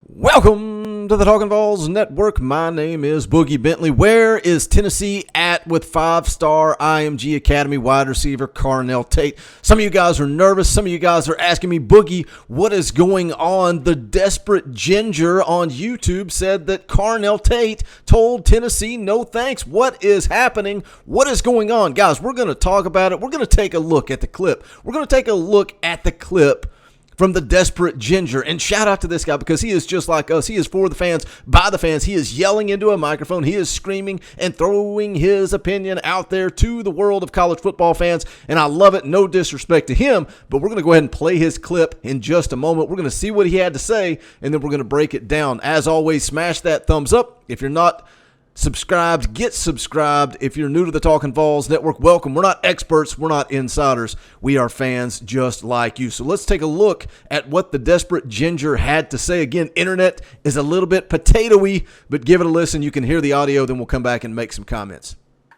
Welcome to the Talkin VAWLS Network. My name is Boogie Bentley. Where is Tennessee at with five-star IMG Academy wide receiver Carnell Tate? Some of you guys are nervous. Some of you guys are asking me, Boogie, what is going on? The Desperate Ginger on YouTube said that Carnell Tate told Tennessee no thanks. What is happening? What is going on? Guys, we're going to talk about it. We're going to take a look at the clip. We're going to take a look at the clip from the Desperate Ginger. And shout out to this guy because he is just like us. He is for the fans, by the fans. He is yelling into a microphone. He is screaming and throwing his opinion out there to the world of college football fans. And I love it. No disrespect to him, but we're going to go ahead and play his clip in just a moment. We're going to see what he had to say, and then we're going to break it down. As always, smash that thumbs up. If you're not subscribed, get subscribed. If you're new to the Talkin VAWLS Network, welcome. We're not experts. We're not insiders. We are fans just like you. So let's take a look at what the Desperate Ginger had to say. Again, internet is a little bit potatoey, but give it a listen. You can hear the audio, then we'll come back and make some comments.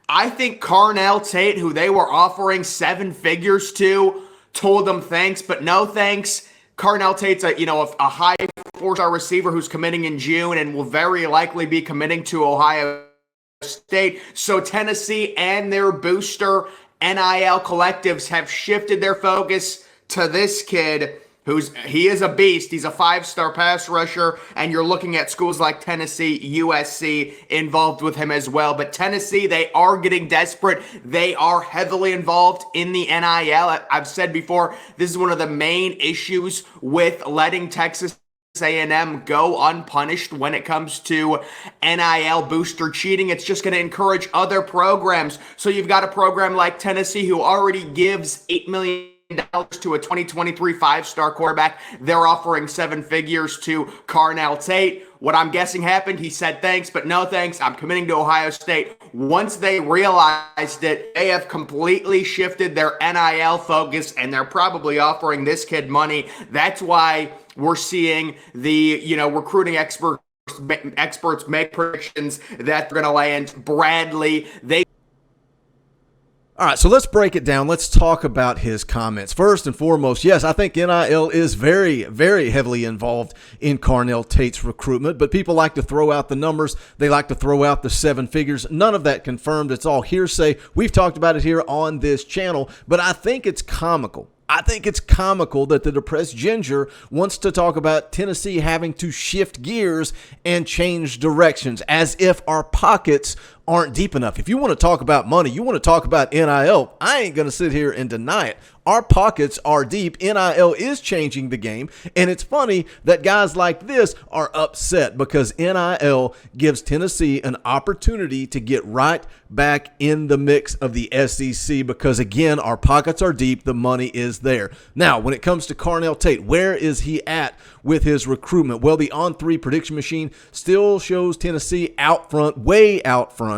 I think Carnell Tate, who they were offering seven figures to, told them thanks, but no thanks. Carnell Tate's a high four-star receiver who's committing in June and will very likely be committing to Ohio State. So Tennessee and their booster NIL collectives have shifted their focus to this kid he is a beast. He's a five-star pass rusher, and you're looking at schools like Tennessee, USC involved with him as well. But Tennessee, they are getting desperate. They are heavily involved in the NIL. I've said before, this is one of the main issues with letting Texas A&M go unpunished when it comes to NIL booster cheating. It's just going to encourage other programs. So you've got a program like Tennessee who already gives $8 million to a 2023 five-star quarterback. They're offering seven figures to Carnell Tate. What I'm guessing happened, he said thanks, but no thanks. I'm committing to Ohio State. Once they realized it, they have completely shifted their NIL focus, and they're probably offering this kid money. That's why we're seeing the, recruiting experts make predictions that they're going to land Bradley. All right, so let's break it down. Let's talk about his comments. First and foremost, yes, I think NIL is very, very heavily involved in Carnell Tate's recruitment, but people like to throw out the numbers. They like to throw out the seven figures. None of that confirmed. It's all hearsay. We've talked about it here on this channel, but I think it's comical. I think it's comical that the Depressed Ginger wants to talk about Tennessee having to shift gears and change directions as if our pockets aren't deep enough. If you want to talk about money, you want to talk about NIL, I ain't going to sit here and deny it. Our pockets are deep. NIL is changing the game, and it's funny that guys like this are upset because NIL gives Tennessee an opportunity to get right back in the mix of the SEC because, again, our pockets are deep. The money is there. Now, when it comes to Carnell Tate, where is he at with his recruitment? Well, the On3 prediction machine still shows Tennessee out front, way out front,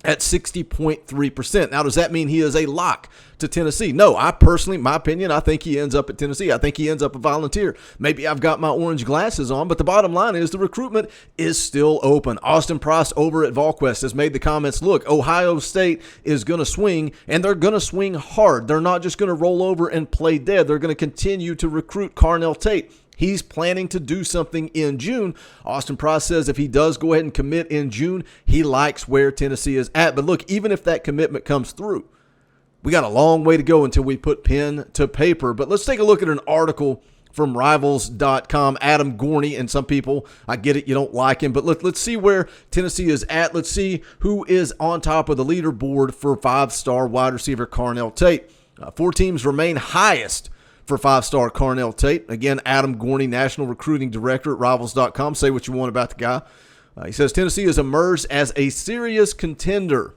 at 60.3%. Now, does that mean he is a lock to Tennessee? No, my opinion, I think he ends up at Tennessee. I think he ends up a Volunteer. Maybe I've got my orange glasses on, but the bottom line is the recruitment is still open. Austin Price over at VolQuest has made the comments, look, Ohio State is going to swing, and they're going to swing hard. They're not just going to roll over and play dead. They're going to continue to recruit Carnell Tate. He's planning to do something in June. Austin Price says if he does go ahead and commit in June, he likes where Tennessee is at. But look, even if that commitment comes through, we got a long way to go until we put pen to paper. But let's take a look at an article from Rivals.com. Adam Gorney, and some people, I get it, you don't like him, but let's see where Tennessee is at. Let's see who is on top of the leaderboard for five-star wide receiver Carnell Tate. 4 teams remain highest for five-star Carnell Tate. Again, Adam Gorney, National Recruiting Director at Rivals.com. Say what you want about the guy. He says Tennessee has emerged as a serious contender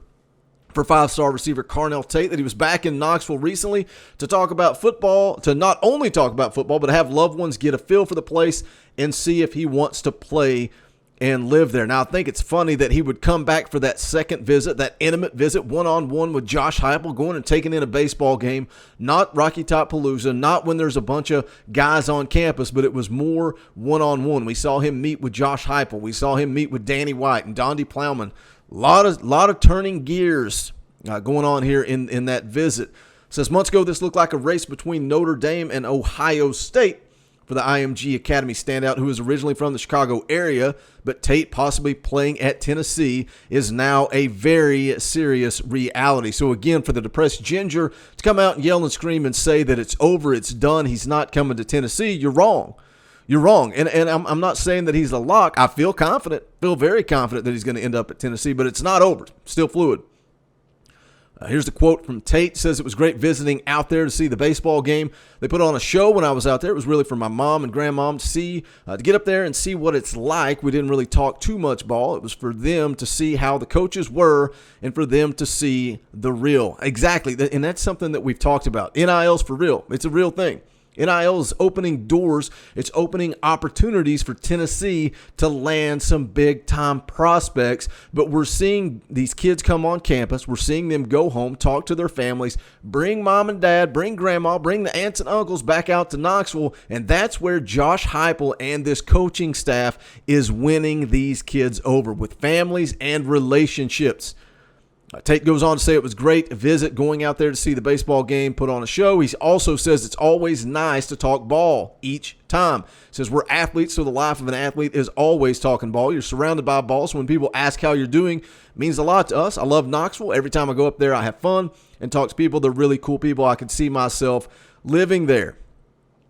for five-star receiver Carnell Tate, that he was back in Knoxville recently to talk about football, to not only talk about football, but have loved ones get a feel for the place and see if he wants to play and live there. Now, I think it's funny that he would come back for that second visit, that intimate visit, one-on-one with Josh Heupel, going and taking in a baseball game, not Rocky Top Palooza, not when there's a bunch of guys on campus, but it was more one-on-one. We saw him meet with Josh Heupel. We saw him meet with Danny White and Donde Plowman. A lot of turning gears going on here in that visit. Says months ago, this looked like a race between Notre Dame and Ohio State for the IMG Academy standout who is originally from the Chicago area, but Tate possibly playing at Tennessee is now a very serious reality. So again, for the depressed Ginger to come out and yell and scream and say that it's over, it's done, he's not coming to Tennessee, you're wrong. You're wrong. And I'm not saying that he's a lock. I feel very confident that he's going to end up at Tennessee, but it's not over. Still fluid. Here's the quote from Tate. It says, it was great visiting out there to see the baseball game. They put on a show when I was out there. It was really for my mom and grandmom to see, to get up there and see what it's like. We didn't really talk too much ball. It was for them to see how the coaches were and for them to see the real. Exactly. And that's something that we've talked about. NIL's for real. It's a real thing. NIL is opening doors. It's opening opportunities for Tennessee to land some big-time prospects. But we're seeing these kids come on campus. We're seeing them go home, talk to their families, bring mom and dad, bring grandma, bring the aunts and uncles back out to Knoxville. And that's where Josh Heupel and this coaching staff is winning these kids over with families and relationships. Tate goes on to say it was great visit going out there to see the baseball game, put on a show. He also says it's always nice to talk ball each time. Says we're athletes, so the life of an athlete is always talking ball. You're surrounded by ball, so when people ask how you're doing, it means a lot to us. I love Knoxville. Every time I go up there, I have fun and talk to people. They're really cool people. I can see myself living there.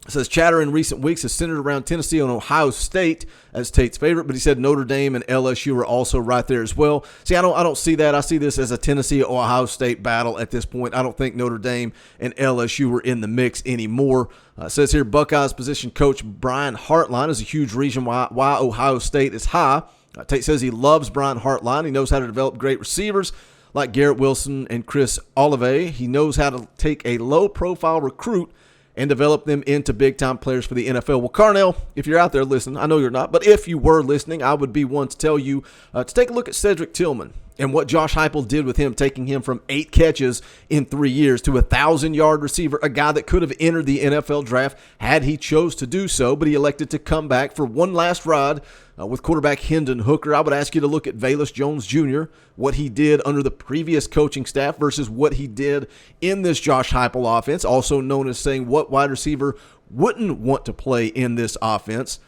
It says chatter in recent weeks has centered around Tennessee and Ohio State as Tate's favorite, but he said Notre Dame and LSU are also right there as well. See, I don't see that. I see this as a Tennessee-Ohio State battle at this point. I don't think Notre Dame and LSU are in the mix anymore. It says here Buckeyes position coach Brian Hartline is a huge reason why Ohio State is high. Tate says he loves Brian Hartline. He knows how to develop great receivers like Garrett Wilson and Chris Olave. He knows how to take a low-profile recruit and develop them into big-time players for the NFL. Well, Carnell, if you're out there listening, I know you're not, but if you were listening, I would be one to tell you to take a look at Cedric Tillman and what Josh Heupel did with him, taking him from 8 catches in 3 years to a 1,000-yard receiver, a guy that could have entered the NFL draft had he chose to do so, but he elected to come back for one last ride with quarterback Hendon Hooker. I would ask you to look at Velus Jones Jr., what he did under the previous coaching staff versus what he did in this Josh Heupel offense, also known as saying what wide receiver wouldn't want to play in this offense.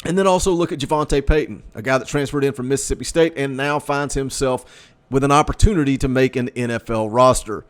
And then also look at Javonte Payton, a guy that transferred in from Mississippi State and now finds himself with an opportunity to make an NFL roster.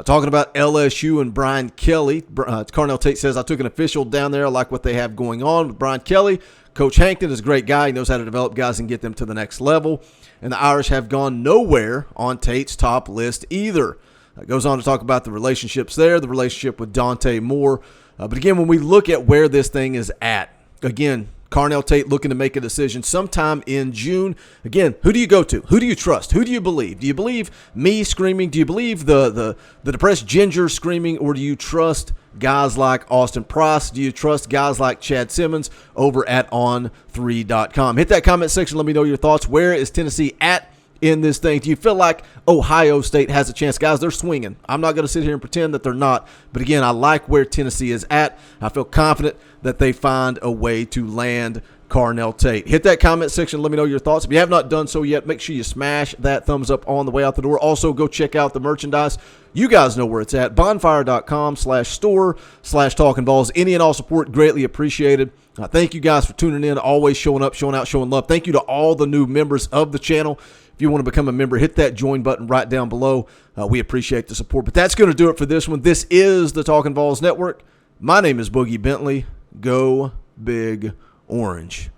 Talking about LSU and Brian Kelly, Carnell Tate says, I took an official down there. I like what they have going on with Brian Kelly. Coach Hankton is a great guy. He knows how to develop guys and get them to the next level. And the Irish have gone nowhere on Tate's top list either. Goes on to talk about the relationships there, the relationship with Dante Moore. But again, when we look at where this thing is at, again, Carnell Tate looking to make a decision sometime in June. Again, who do you go to? Who do you trust? Who do you believe? Do you believe me screaming? Do you believe the depressed Ginger screaming? Or do you trust guys like Austin Price? Do you trust guys like Chad Simmons over at on3.com? Hit that comment section. Let me know your thoughts. Where is Tennessee at in this thing? Do you feel like Ohio State has a chance? Guys, they're swinging. I'm not going to sit here and pretend that they're not. But again, I like where Tennessee is at. I feel confident that they find a way to land Carnell Tate. Hit that comment section. Let me know your thoughts. If you have not done so yet, make sure you smash that thumbs up on the way out the door. Also, go check out the merchandise. You guys know where it's at. Bonfire.com/store/talkinballs. Any and all support greatly appreciated. Thank you guys for tuning in, always showing up, showing out, showing love. Thank you to all the new members of the channel. If you want to become a member, hit that join button right down below. We appreciate the support. But that's going to do it for this one. This is the Talkin' Balls Network. My name is Boogie Bentley. Go Big Orange.